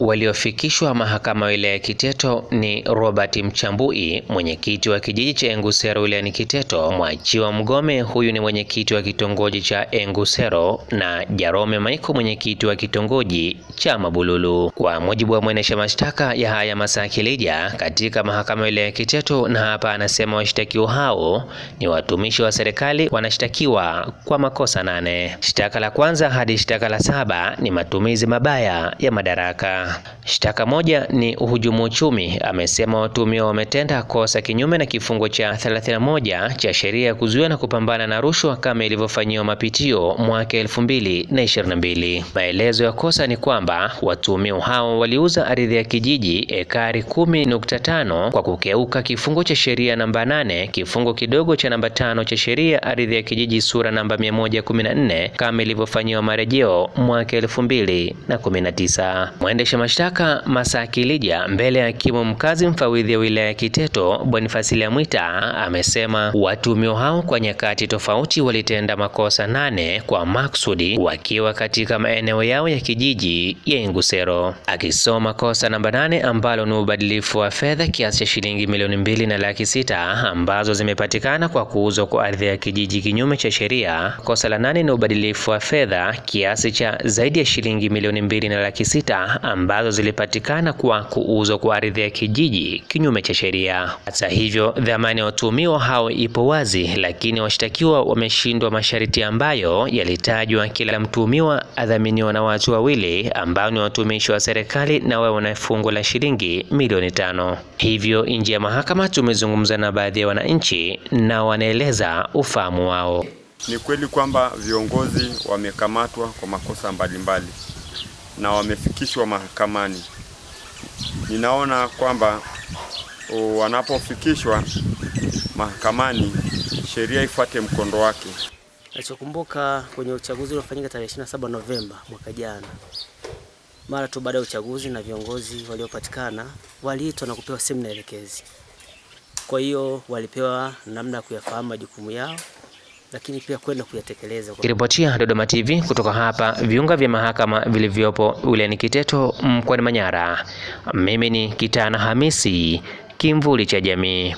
Waliofikishwa mahakama wilaya ya Kiteto ni Robert Mchambui, mwenyekiti wa kijiji cha Engusero wilayani Kiteto, Mwachiwa Mgome, huyu ni mwenyekiti wa kitongoji cha Engusero, na Jarome Maiko, mwenyekiti wa kitongoji cha Mabululu. Kwa mujibu wa mwendesha mashtaka ya haya Masakilija katika mahakama wilaya ya Kiteto, na hapa anasema washtakiwa hao ni watumishi wa serikali, wanashtakiwa kwa makosa 8. Shtaka la kwanza hadi shtaka la 7 ni matumizi mabaya ya madaraka. Shtaka moja ni uhujumu uchumi. Amesema watuhumiwa wametenda kosa kinyume na kifungu cha 31 cha sheria ya kuzuia na kupambana na rushwa kama ilivyofanyiwa mapitio mwaka 2022. Maelezo ya kosa ni kwamba watuhumiwa hao waliuza ardhi ya kijiji ekari 10.5 kwa kukeuka kifungu cha sheria namba 8 kifungu kidogo cha namba 5 cha sheria ardhi ya kijiji sura namba 114 kama ilivyofanyiwa marejeo mwaka 2019. Mwendesha mashtaka Masakilija mbele ya hakimu mkazi mfawidhi wa wilaya ya Kiteto Boniface Lyamwita amesema watuhumiwa hao kwa nyakati tofauti walitenda makosa 8 kwa maksudi wakiwa katika maeneo yao ya kijiji ya Engusero. Akisoma kosa namba 8 ambalo ni ubadilifu wa fedha kiasi cha shilingi milioni 2.6 ambazo zimepatikana kwa kuuzwa kwa ardhi ya kijiji kinyume cha sheria. Kosa la 8 ni ubadilifu wa fedha kiasi cha zaidi ya shilingi milioni 2.6 ambazo zilipatikana kwa kuuzwa kwa ardhi ya kijiji kinyume cha sheria. Hata hivyo, dhamani ya watuhumiwa hao ipo wazi, lakini washtakiwa wameshindwa masharti ambayo yalitajwa. Kila mtuhumiwa adhaminiwa na watu wawili ambao ni watumishi wa serikali na wao wana fungu la shilingi milioni 5. Hivyo nje ya mahakama tumezungumza na baadhi ya wananchi na wanaeleza ufahamu wao. Ni kweli kwamba viongozi wamekamatwa kwa makosa mbalimbali na wamefikishwa mahakamani. Ninaona kwamba wanapofikishwa mahakamani sheria ifuate mkondo wake. Nachokumbuka kwenye uchaguzi uliofanyika tarehe 27 Novemba mwaka jana, mara tu baada ya uchaguzi na viongozi waliopatikana waliitwa na kupewa semina elekezi. Kwa hiyo walipewa namna ya kuyafahamu majukumu yao, lakini pia kwenda kuyatekeleza. Kiripotia Dodoma TV kutoka hapa viunga vya mahakama vilivyopo wilayani Kiteto mkoani Manyara. Mimi ni Kitana Hamisi, Kimvuli cha Jamii.